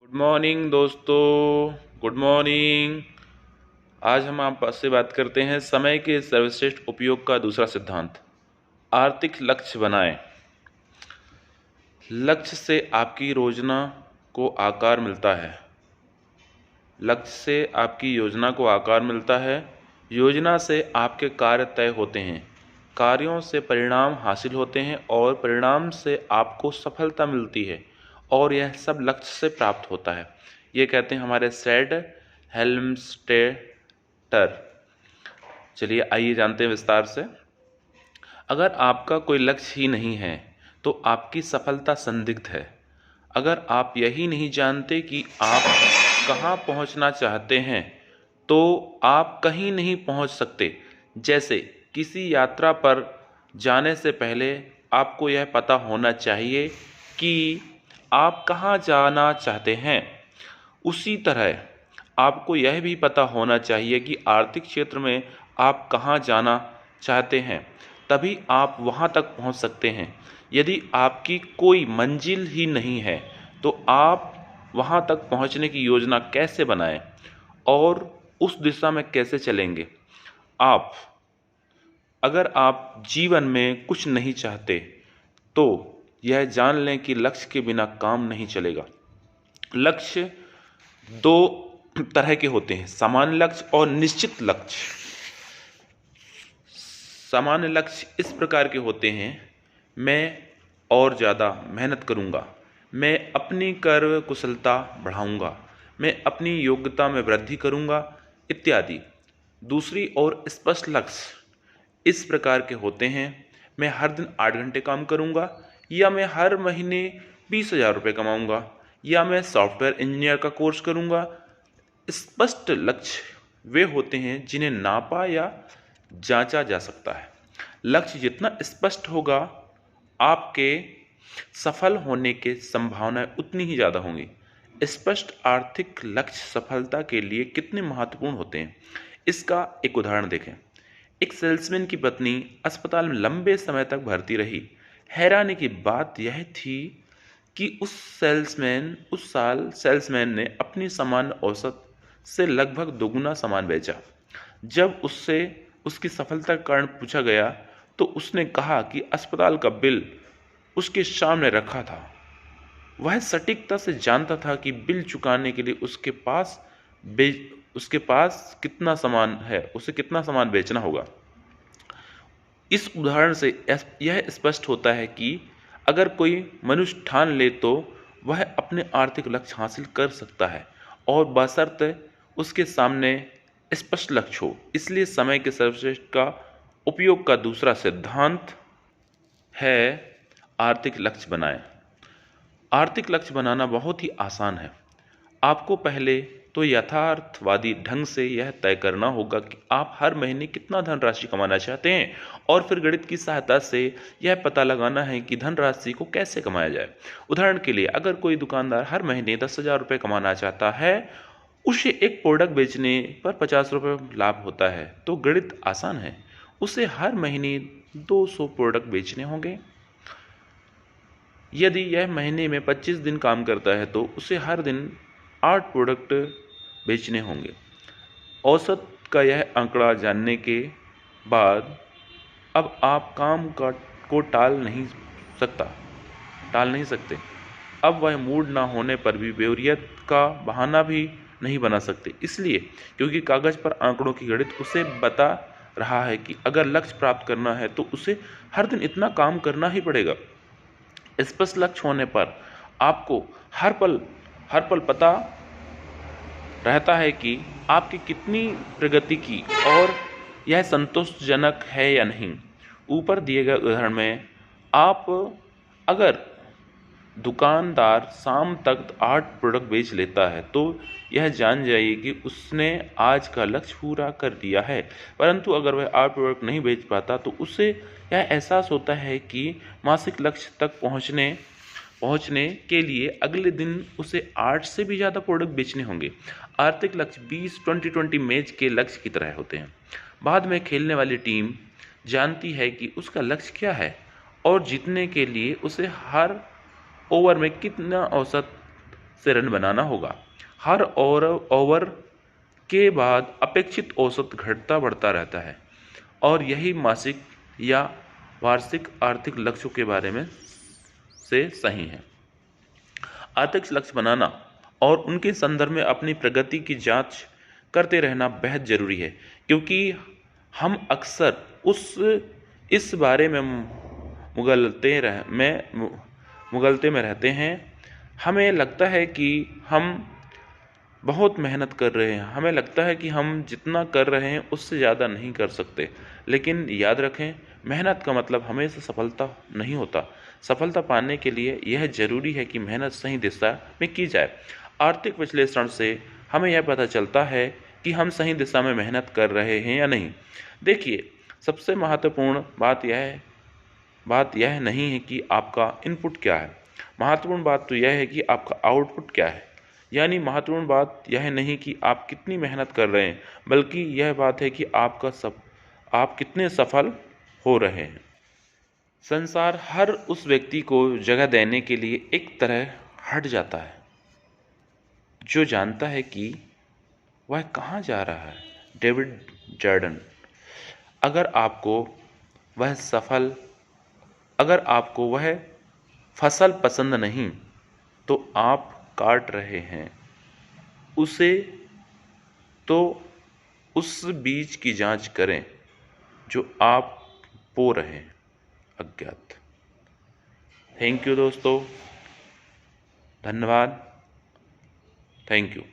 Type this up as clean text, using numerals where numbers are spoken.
Good morning दोस्तों, good morning. आज हम आपसे बात करते हैं समय के सर्वश्रेष्ठ उपयोग का दूसरा सिद्धांत। आर्थिक लक्ष्य बनाएं। लक्ष्य से आपकी योजना को आकार मिलता है। लक्ष्य से आपकी योजना को आकार मिलता है। योजना से आपके कार्य तय होते हैं। कार्यों से परिणाम हासिल होते हैं और परिणाम से आपको सफलता मिलती है और यह सब लक्ष्य से प्राप्त होता है। ये कहते हैं हमारे सैड हेल्मस्टेटर। चलिए आइए जानते हैं विस्तार से। अगर आपका कोई लक्ष्य ही नहीं है तो आपकी सफलता संदिग्ध है। अगर आप यही नहीं जानते कि आप कहाँ पहुँचना चाहते हैं तो आप कहीं नहीं पहुँच सकते। जैसे किसी यात्रा पर जाने से पहले आपको यह पता होना चाहिए कि आप कहाँ जाना चाहते हैं, उसी तरह आपको यह भी पता होना चाहिए कि आर्थिक क्षेत्र में आप कहाँ जाना चाहते हैं, तभी आप वहाँ तक पहुँच सकते हैं। यदि आपकी कोई मंजिल ही नहीं है तो आप वहाँ तक पहुँचने की योजना कैसे बनाएं और उस दिशा में कैसे चलेंगे। अगर आप जीवन में कुछ नहीं चाहते तो यह जान लें कि लक्ष्य के बिना काम नहीं चलेगा। लक्ष्य दो तरह के होते हैं, सामान्य लक्ष्य और निश्चित लक्ष्य। सामान्य लक्ष्य इस प्रकार के होते हैं, मैं और ज़्यादा मेहनत करूँगा, मैं अपनी कार्य कुशलता बढ़ाऊँगा, मैं अपनी योग्यता में वृद्धि करूँगा इत्यादि। दूसरी ओर स्पष्ट लक्ष्य इस प्रकार के होते हैं, मैं हर दिन 8 घंटे काम करूँगा, या मैं हर महीने 20,000 रुपये कमाऊँगा, या मैं सॉफ्टवेयर इंजीनियर का कोर्स करूँगा। स्पष्ट लक्ष्य वे होते हैं जिन्हें नापा या जांचा जा सकता है। लक्ष्य जितना स्पष्ट होगा, आपके सफल होने की संभावनाएं उतनी ही ज़्यादा होंगी। स्पष्ट आर्थिक लक्ष्य सफलता के लिए कितने महत्वपूर्ण होते हैं, इसका एक उदाहरण देखें। एक सेल्समैन की पत्नी अस्पताल में लंबे समय तक भर्ती रही। हैरानी की बात यह थी कि उस साल सेल्समैन ने अपनी सामान्य औसत से लगभग दोगुना सामान बेचा। जब उससे उसकी सफलता का कारण पूछा गया तो उसने कहा कि अस्पताल का बिल उसके सामने रखा था। वह सटीकता से जानता था कि बिल चुकाने के लिए उसके पास कितना सामान है, उसे कितना सामान बेचना होगा। इस उदाहरण से यह स्पष्ट होता है कि अगर कोई मनुष्य ठान ले तो वह अपने आर्थिक लक्ष्य हासिल कर सकता है, और बशर्ते उसके सामने स्पष्ट लक्ष्य हो। इसलिए समय के सर्वश्रेष्ठ का उपयोग का दूसरा सिद्धांत है आर्थिक लक्ष्य बनाएं। आर्थिक लक्ष्य बनाना बहुत ही आसान है। आपको पहले तो यथार्थवादी ढंग से यह तय करना होगा कि आप हर महीने कितना धनराशि कमाना चाहते हैं, और फिर गणित की सहायता से यह पता लगाना है कि धनराशि को कैसे कमाया जाए। उदाहरण के लिए, अगर कोई दुकानदार हर महीने 10,000 रुपये कमाना चाहता है, उसे एक प्रोडक्ट बेचने पर 50 रुपये लाभ होता है, तो गणित आसान है। उसे हर महीने 200 प्रोडक्ट बेचने होंगे। यदि यह महीने में 25 दिन काम करता है तो उसे हर दिन 8 प्रोडक्ट बेचने होंगे। औसत का यह आंकड़ा जानने के बाद अब आप काम को टाल नहीं सकते। अब वह मूड ना होने पर भी बोरियत का बहाना भी नहीं बना सकते, इसलिए क्योंकि कागज पर आंकड़ों की गणित उसे बता रहा है कि अगर लक्ष्य प्राप्त करना है तो उसे हर दिन इतना काम करना ही पड़ेगा। स्पष्ट लक्ष्य होने पर आपको हर पल पता रहता है कि आपकी कितनी प्रगति की और यह संतोषजनक है या नहीं। ऊपर दिए गए उदाहरण में आप अगर दुकानदार शाम तक 8 प्रोडक्ट बेच लेता है तो यह जान जाइए कि उसने आज का लक्ष्य पूरा कर दिया है। परंतु अगर वह 8 प्रोडक्ट नहीं बेच पाता तो उसे यह एहसास होता है कि मासिक लक्ष्य तक पहुंचने के लिए अगले दिन उसे 8 से भी ज़्यादा प्रोडक्ट बेचने होंगे। आर्थिक लक्ष्य 20-20-20 मैच के लक्ष्य की तरह होते हैं। बाद में खेलने वाली टीम जानती है कि उसका लक्ष्य क्या है और जीतने के लिए उसे हर ओवर में कितना औसत से रन बनाना होगा। हर ओवर के बाद अपेक्षित औसत घटता बढ़ता रहता है और यही मासिक या वार्षिक आर्थिक लक्ष्यों के बारे में से सही है। आर्थिक लक्ष्य बनाना और उनके संदर्भ में अपनी प्रगति की जांच करते रहना बेहद जरूरी है, क्योंकि हम अक्सर इस बारे में मुगलते में रहते हैं। हमें लगता है कि हम बहुत मेहनत कर रहे हैं, हमें लगता है कि हम जितना कर रहे हैं उससे ज़्यादा नहीं कर सकते। लेकिन याद रखें, मेहनत का मतलब हमेशा सफलता नहीं होता। सफलता पाने के लिए यह ज़रूरी है कि मेहनत सही दिशा में की जाए। आर्थिक विश्लेषण से हमें यह पता चलता है कि हम सही दिशा में मेहनत कर रहे हैं या नहीं। देखिए, सबसे महत्वपूर्ण बात यह नहीं है कि आपका इनपुट क्या है, महत्वपूर्ण बात तो यह है कि आपका आउटपुट क्या है। यानी महत्वपूर्ण बात यह नहीं कि आप कितनी मेहनत कर रहे हैं, बल्कि यह बात है कि आप कितने सफल हो रहे हैं। संसार हर उस व्यक्ति को जगह देने के लिए एक तरह हट जाता है जो जानता है कि वह कहाँ जा रहा है। David Jordan. अगर आपको वह सफल अगर आपको वह फसल पसंद नहीं तो आप काट रहे हैं उसे, तो उस बीज की जांच करें जो आप बो रहे हैं अज्ञात। थैंक यू दोस्तों, धन्यवाद, थैंक यू।